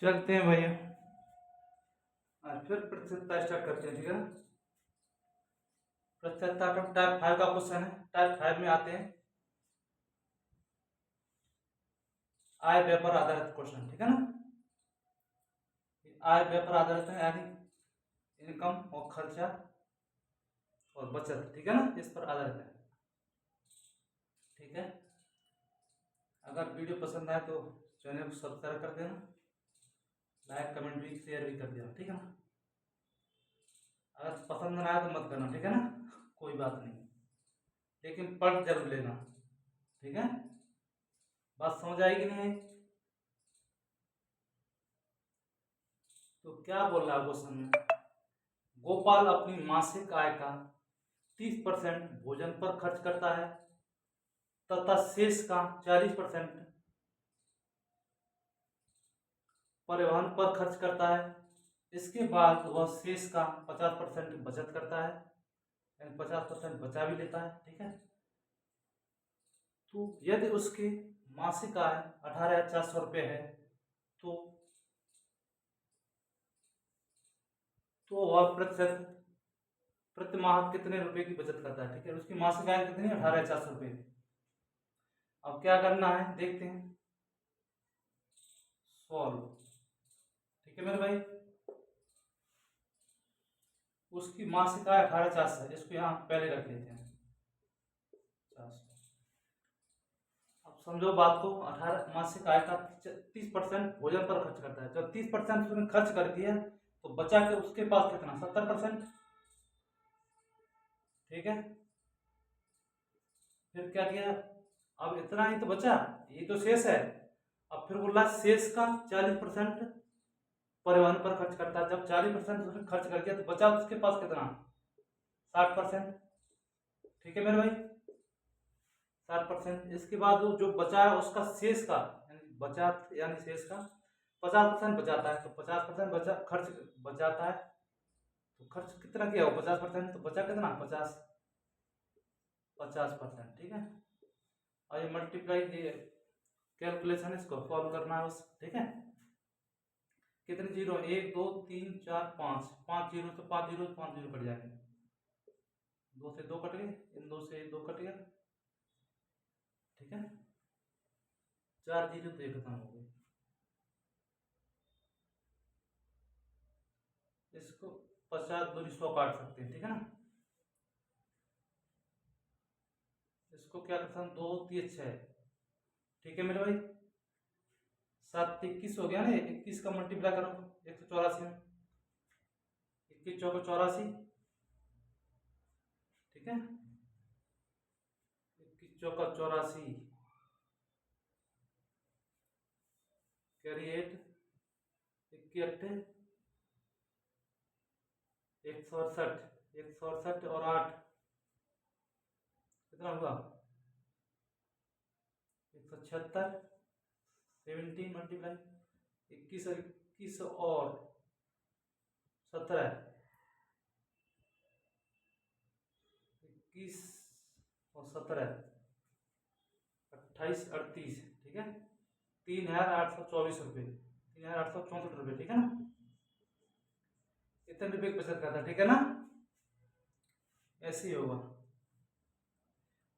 चलते हैं भैया। आज फिर प्रतिशतता स्टार्ट करते हैं, ठीक है ना। प्रतिशतता टाइप 5 का क्वेश्चन है। टाइप 5 में आते हैं आय व्यय पर आधारित क्वेश्चन, ठीक है ना। आय व्यय पर आधारित है, यानी इनकम और खर्चा और बचत, ठीक है ना, इस पर आधारित है। ठीक है, अगर वीडियो पसंद आए तो चैनल को सब्सक्राइब कर देना, लाइक कमेंट भी शेयर भी कर देना, ठीक है ना। अगर पसंद ना आए तो मत करना, ठीक है ना, कोई बात नहीं, लेकिन पढ़ जरूर लेना, ठीक है। बात समझ आएगी नहीं आई तो क्या बोल रहा है क्वेश्चन में। गोपाल अपनी मासिक आय का 30% भोजन पर खर्च करता है तथा शेष का 40% परिवहन पर खर्च करता है। इसके बाद वह शेष का 50% बचत करता है, यानी 50% बचा भी लेता है, ठीक है। तो यदि उसकी मासिक आय 18,400 है तो वह प्रति माह कितने रुपए की बचत करता है, ठीक है। उसकी मासिक आय कितनी है, 18,400। अब क्या करना है देखते हैं, सॉल्व, ठीक है मेरे भाई। उसकी मासिक आय 18,400, इसको यहाँ पहले रख लेते हैं 400। अब समझो बात को, 18 मासिक आय का 30% भोजन पर खर्च करता है। जब 30% उसने खर्च कर दिया तो बचा के उसके पास कितना, 70%, ठीक है। फिर क्या किया, अब इतना ही तो बचा, ये तो शेष है। अब फिर बोला शेष का 40% परिवहन पर खर्च करता है। जब 40% उसने खर्च कर दिया तो बचा उसके पास कितना, 60%, ठीक है मेरे भाई, 60%। इसके बाद वो जो बचा है उसका शेष का, यानी बचा यानी शेष का 50% बचाता है। तो 50% बचा खर्च बचाता है, तो खर्च कितना किया वो 50%, तो बचा कितना 50%, ठीक है। और ये मल्टीप्लाई कैलकुलेशन इसको सॉल्व करना है बस, ठीक है। कितने जीरो, 1 2 3 4 5, 5 जीरो तो 5 जीरो 5 जीरो कट जाएंगे, 2 से 2 कट गए, इन 2 से 2 कट गया, ठीक है। 4 जीरो तो ये खत्म हो गए। इसको 50 दूनी 100 काट सकते हैं, ठीक है ना। इसको क्या करता हूँ, 2 3 6, ठीक है मेरे भाई। 7 21 हो गया ना, 21 का मल्टीप्लाई करो 184 में, 21 चौको 84, ठीक है। 21 चौका 84, कैरी 8, 21 अट्ठे 168, 168 और 8 कितना हुआ, 176, 17 मल्टीप्लाई 21 और 21 और 17, 21 और 17, 28 38, ठीक है। 3,824 रुपये, 3,864 रुपये, ठीक है ना। इतने रुपये की बचत करता, ठीक है ना। ऐसे ही होगा,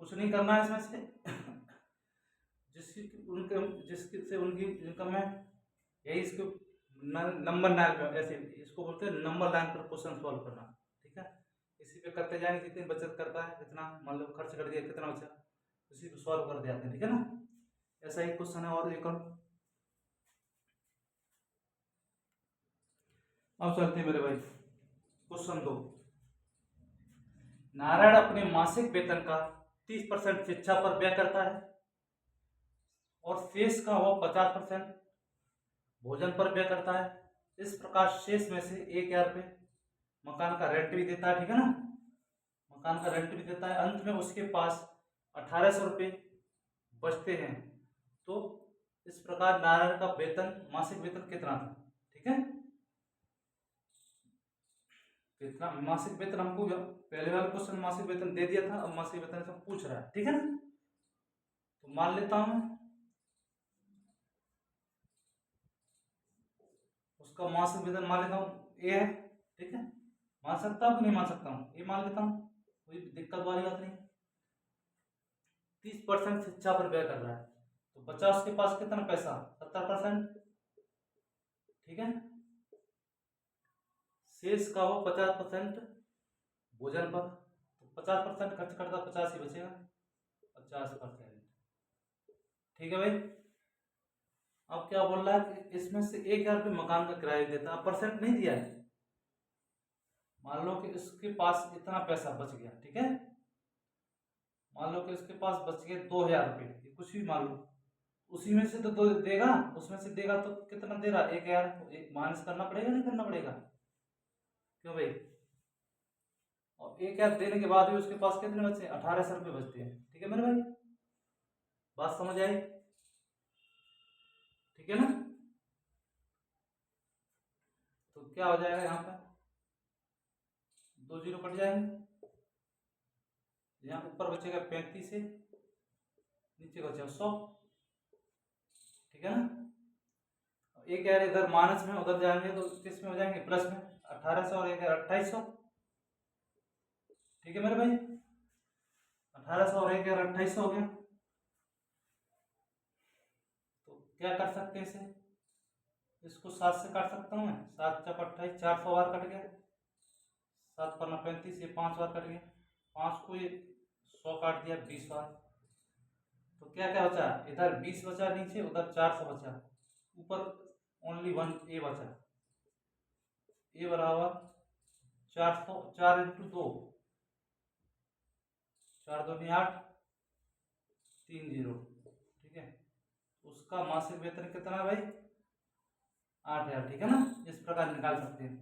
कुछ नहीं करना है इसमें से। जिसकी से उनकी इनकम है, यही इसको नंबर 9 पे, ऐसे इसको बोलते हैं नंबर 9 पर क्वेश्चन सॉल्व करना, ठीक है। इसी पे करते जाएंगे, जितनी बचत करता है जितना, मान लो खर्च कर दिया कितना बचा, उसी पे सॉल्व कर जाते हैं, ठीक है ना। ऐसा ही क्वेश्चन है और एक और। अब चलते हैं मेरे भाई क्वेश्चन 2। नारायण अपने मासिक वेतन का 30% शिक्षा पर व्यय करता है और शेष का वो 50% भोजन पर व्यय करता है। इस प्रकार शेष में से 1,000 रुपये मकान का रेंट भी देता है, ठीक है ना, मकान का रेंट भी देता है। अंत में उसके पास 1,800 रुपये बचते हैं। तो इस प्रकार नारायण का वेतन, मासिक वेतन कितना था, ठीक है। कितना मासिक वेतन, हमको पहले वाला क्वेश्चन मासिक वेतन दे दिया था, अब मासिक वेतन से पूछ रहा है, ठीक है ना। तो मान लेता हूं उसका मासिक वेतन मान लेता हूँ ए है, ठीक है, मान सकता हूँ कि नहीं मान सकता हूँ, ए मान लेता हूँ, कोई दिक्कत वाली बात नहीं। 30% शिक्षा पर व्यय कर रहा है, तो बचा उसके पास कितना पैसा, 70%, ठीक है। शेष का वो 50% भोजन पर, तो 50% खर्च करता, 50 ही बचेगा, 50%, ठीक है भाई। अब क्या बोल रहा है कि इसमें से 1,000 रुपये मकान का किराया देता, अब परसेंट नहीं दिया है। मान लो कि इसके पास इतना पैसा बच गया, ठीक है, मान लो कि इसके पास बच गए 2,000 रुपये, कुछ भी मान लो, उसी में से तो दो देगा, उसमें से देगा तो कितना दे रहा, 1,000, तो एक माइनस करना पड़ेगा नहीं करना पड़ेगा, क्यों भाई। और 1,000 देने के बाद भी उसके पास कितने बचे, 1,800 रुपये बचते हैं, ठीक है मेरे भाई, बात समझ आई, ठीक है ना। तो क्या हो जाएगा, यहाँ पे 2 जीरो कट जाएंगे, यहाँ ऊपर बचेगा 35 से नीचे बचेगा 100, ठीक है ना। 1,000 इधर माइनस में, उधर जाएंगे तो किस में हो जाएंगे, प्लस में, 1,800 और 1,000 2,800, ठीक है मेरे भाई, 1,800 और 1,000 2,800 हो गया। तो क्या कर सकते हैं इसे, इसको 7 से काट सकता हूँ मैं, 7 चौक 28, 400 बार कट गया, 7 पर 35, ये 5 बार कट गया, 5 को ये 100 काट दिया 20 बार, तो क्या क्या बचा, इधर 20 बचा, नीचे उधर 400 बचा, ऊपर ओनली 1 ए बचा, ए बराबर 400, 4 इंटू 2, 4 2 8, 3 0, ठीक है। उसका मासिक वेतन कितना है भाई, 8,000, ठीक है ना, इस प्रकार निकाल सकते हैं,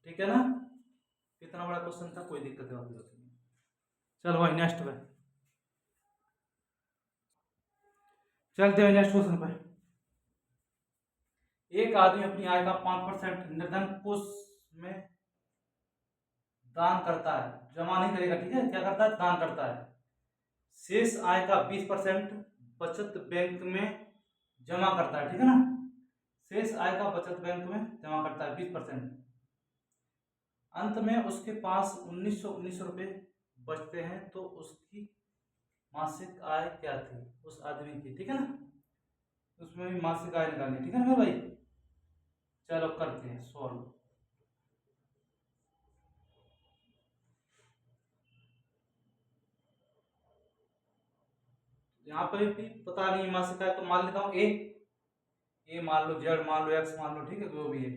ठीक है ना। कितना बड़ा क्वेश्चन था, कोई दिक्कत वाली बात नहीं। चलो भाई नेक्स्ट भाई, चलते हैं नेक्स्ट क्वेश्चन पर। एक आदमी अपनी आय का 5% निर्धन कोष में दान करता है, जमा नहीं करेगा, ठीक है, क्या करता है, दान करता है। शेष आय का 20% बचत बैंक में जमा करता है, ठीक है ना, शेष आय का बचत बैंक में जमा करता है 20%। अंत में उसके पास 1,919 रुपये बचते हैं, तो उसकी मासिक आय क्या थी उस आदमी की, ठीक है ना, उसमें भी मासिक आय निकालनी, ठीक है ना मेरे भाई। चलो करते हैं सॉल्व। यहाँ पे भी पता नहीं मासिक आय, तो मान लेता हूँ ए मान लो, जेड मान लो, एक्स मान लो, ठीक है, जो भी है,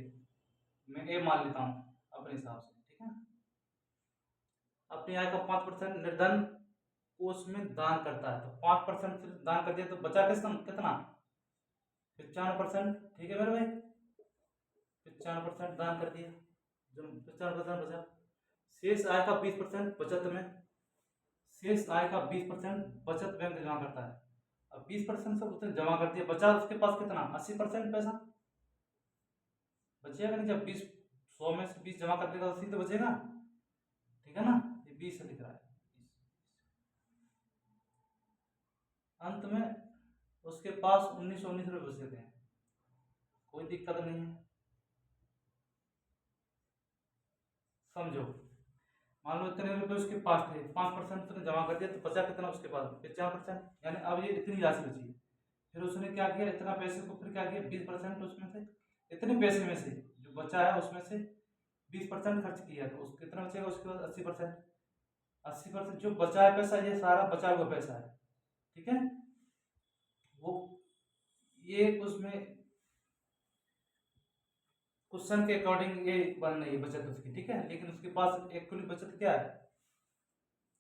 मैं ए मान लेता हूँ अपने हिसाब से, ठीक है। अपनी आय का 5% निर्धन कोष में दान करता है, तो 5% दान कर दिया, तो बचा कितना 95%, ठीक है मेरे भाई, 95% दान कर दिया, जो 95% बचा। शेष आय का 20% बचत में, शेष आय का 20% बचत बैंक जमा करता है। अब 20% सब उसने जमा कर दिया, बचा उसके पास कितना 80% पैसा बचेगा नहीं, जब 20 100 में से 20 जमा कर देगा 80 तो बचेगा, ठीक है ना, ये 20 लिख रहा है। अंत में उसके पास 1,919 रुपये बचे थे, कोई दिक्कत नहीं है, समझो। मान लो इतने रुपए उसके पास थे, 5% उसने जमा कर दिया, तो बचा कितना उसके पास 95%, यानी अब ये इतनी राशि बची। फिर उसने क्या किया, इतना पैसे को फिर क्या किया, 20% उसमें से, इतने पैसे में से जो बचा है उसमें से 20% खर्च किया, तो उसको कितना बचेगा उसके बाद 80%, 80% जो बचा है पैसा, ये सारा बचा हुआ पैसा है, ठीक है। वो ये उसमें क्वेश्चन के अकॉर्डिंग ये बन रही है बचत उसकी, ठीक है, लेकिन उसके पास एक्चुअली बचत क्या है,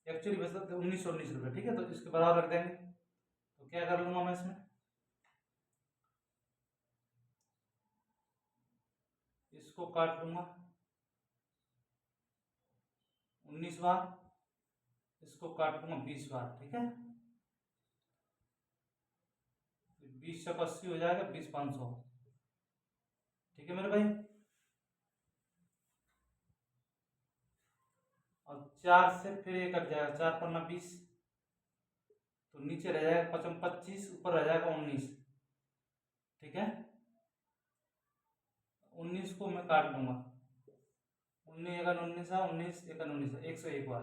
एक्चुअली बचत 1,919 रुपये, ठीक है, तो इसके बराबर रख देंगे। तो क्या कर लूंगा मैं इसमें, इसको काट लूंगा 19 बार, इसको काट लूंगा 20 बार, ठीक है, 20 से 80 हो जाएगा, 20 500, ठीक है मेरे भाई। और 4 से फिर ये कट जाएगा, 4 पन्ना 20, तो नीचे रह जाएगा 55 25, ऊपर रह जाएगा 19, ठीक है, को मैं काट लूंगा, 19 एकन 19, 19 एकन 19, 101 बार।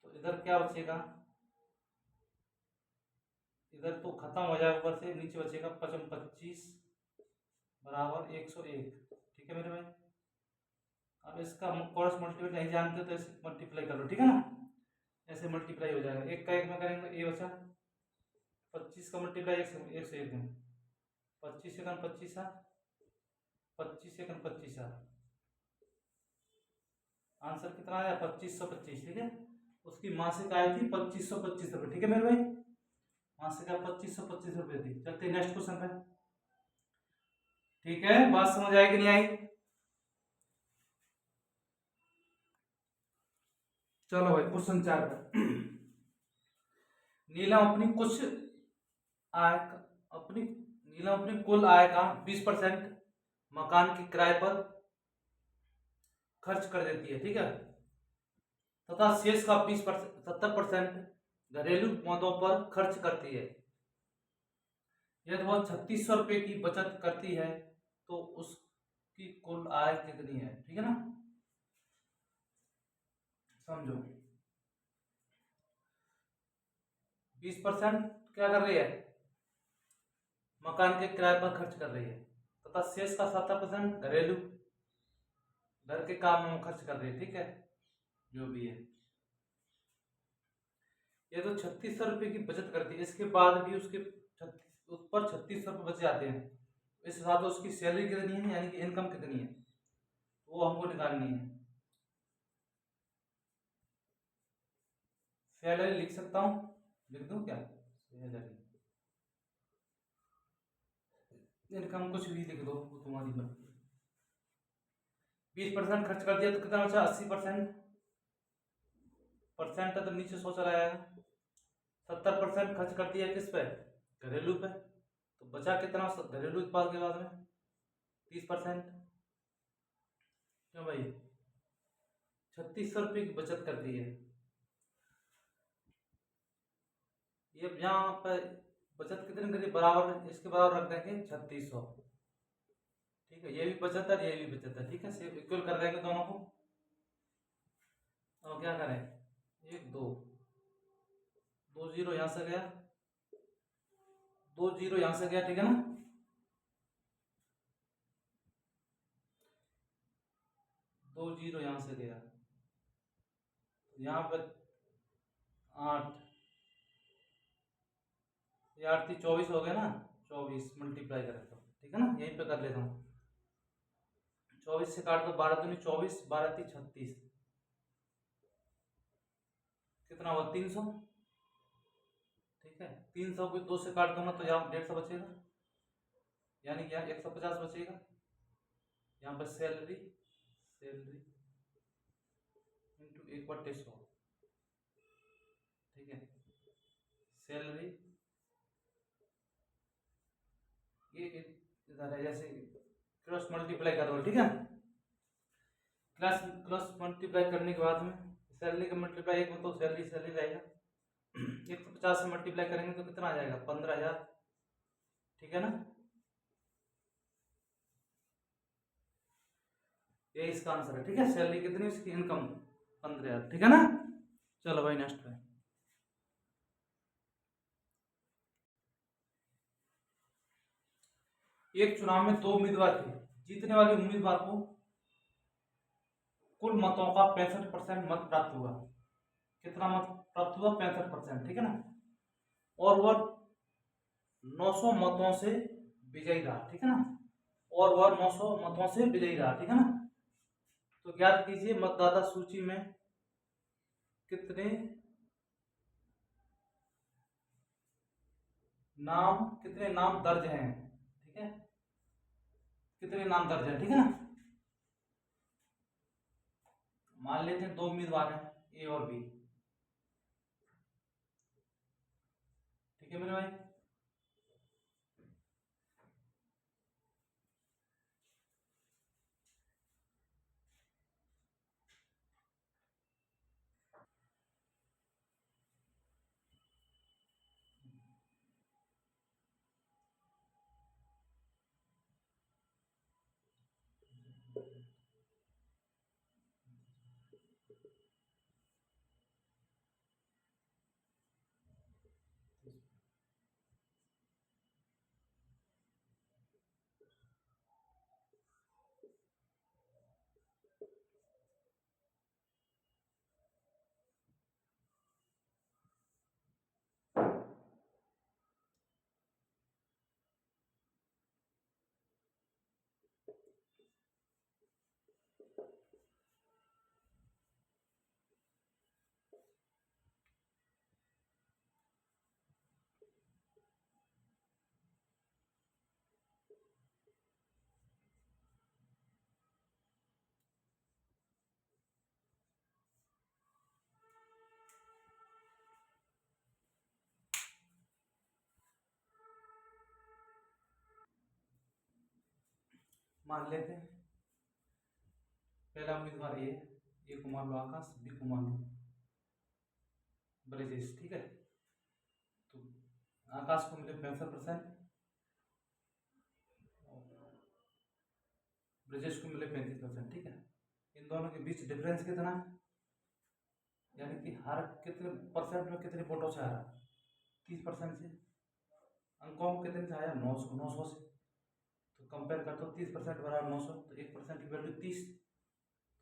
तो इधर क्या बचेगा, इधर तो खत्म हो जाएगा, ऊपर से नीचे बचेगा 25 बराबर 101। ठीक है मेरे भाई। अब इसका क्रॉस मल्टीप्लाई नहीं जानते तो ऐसे मल्टीप्लाई कर लो, ठीक है ना, ऐसे मल्टीप्लाई हो जाएगा। एक का एक में करेंगे ए बचा, 25 का मल्टीप्लाई 101 में, 25 सेकंड 25, 25 सेकंड 25, आंसर कितना आया 2525। ठीक है, उसकी मासिक आय थी 2525 रुपये। ठीक है मेरे भाई, मासिक आय 2525 रुपये थी। चलते नेक्स्ट क्वेश्चन पे। ठीक है, बात समझ आई कि नहीं आई? चलो भाई क्वेश्चन 4 पे। नीलम अपनी कुछ आय अपनी नीलम अपनी कुल आय का 20% मकान के किराए पर खर्च कर देती है। ठीक है, तथा शेष का 20% 70% घरेलू मदों पर खर्च करती है। यदि वह 3600 रुपये की बचत करती है तो उसकी कुल आय कितनी है? ठीक है ना, समझो। 20% क्या कर रही है, मकान के किराए पर खर्च कर रही है, तथा शेष का 70% घरेलू घर के काम में खर्च कर रही है। ठीक है, जो भी है, ये तो 3600 रुपये की बचत करती है, इसके बाद भी उसके ऊपर 3600 रुपये बच जाते हैं। इस हिसाब से उसकी सैलरी कितनी है, यानी कि इनकम कितनी है, वो हमको निकालनी है। सैलरी लिख सकता हूँ, लिख दूँ क्या, सैलरी इनकम कुछ भी लिख दो, वो तुम्हारी मर्जी। 20% खर्च कर दिया तो कितना बचा, 80%। परसेंट है तो नीचे सोच रहा है। 70% खर्च कर दिया किस पे, घरेलू पे, तो बचा कितना घरेलू उत्पाद के बाद में, 30%। क्यों भाई, 3600 रुपये की बचत कर दी है। ये यहाँ पर बचत कितनी करी, बराबर इसके बराबर रख देंगे 3600। ठीक है, ये भी बचत है, ये भी बचत है। ठीक है, सिर्फ इक्वल कर देंगे दोनों को। तो क्या करें, 1 2 2 जीरो यहाँ से गया, 2 जीरो यहाँ से गया। ठीक है ना, 2 जीरो यहाँ से गया, यहाँ पर 8, ये 8 थी 24 हो गया ना, 24 मल्टीप्लाई करें तो। ठीक है ना, यहीं पे कर लेता हूँ, 24 से काट दो, 12 दूनी 24, 12 थी 36, कितना हुआ 300। ठीक है, 300 को 2 से काट दूंगा तो यहाँ 150 बचेगा, यानी कि यहाँ 150 बचेगा। यहाँ पर सैलरी सैलरी इंटू 1/100। ठीक है, सैलरी ये इधर है, जैसे क्रॉस मल्टीप्लाई कर दो। ठीक है, क्लास क्रॉस मल्टीप्लाई करने के बाद में सैलरी का मल्टीप्लाई 1 तो सैलरी सैलरी रहेगा, 150 से मल्टीप्लाई करेंगे तो कितना आ जाएगा, 15,000। ठीक है ना, ये इसका आंसर है। ठीक है, सैलरी कितनी, इसकी इनकम 15,000। ठीक है ना, चलो भाई नेक्स्ट पे। एक चुनाव में 2 उम्मीदवार थे, जीतने वाले उम्मीदवार को कुल मतों का 65% मत प्राप्त हुआ। कितना मत प्राप्त हुआ, 65%। ठीक है ना, और वह 900 मतों से विजयी रहा। ठीक है ना, और वह 900 मतों से विजयी रहा। ठीक है ना, तो ज्ञात कीजिए मतदाता सूची में कितने नाम दर्ज हैं। ठीक है, कितने नाम दर्ज हैं। ठीक है ना, मान लेते हैं 2 उम्मीदवार हैं, ए और बी। ठीक है मेरे भाई, मान लेते हैं पहला उम्मीदवार ए को मान लो आकाश, बी को मान लो ब्रजेश। ठीक है, तो आकाश को मिले 65%, ब्रजेश को मिले 35%। ठीक है, इन दोनों के बीच डिफरेंस कितना है, यानी कि हर कितने परसेंट में कितने वोटों से हारा, 30% से। अंकों में कितने से आया, 900 से। तो कंपेयर कर दो, 30% बराबर 900, तो 1% की वैल्यू 30,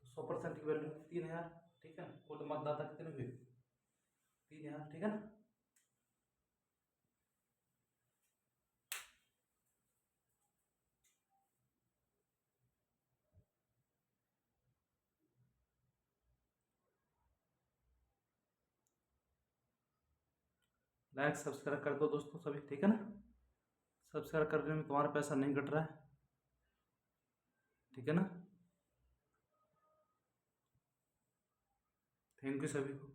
तो 100% की वैल्यू 3000। ठीक है, कुल मतदाता कितने हुए, 3000। ठीक है ना। लाइक सब्सक्राइब कर दो दोस्तों सभी। ठीक है ना, सब्सक्राइब करने में तुम्हारा पैसा नहीं कट रहा है। ठीक है ना, थैंक यू सभी को।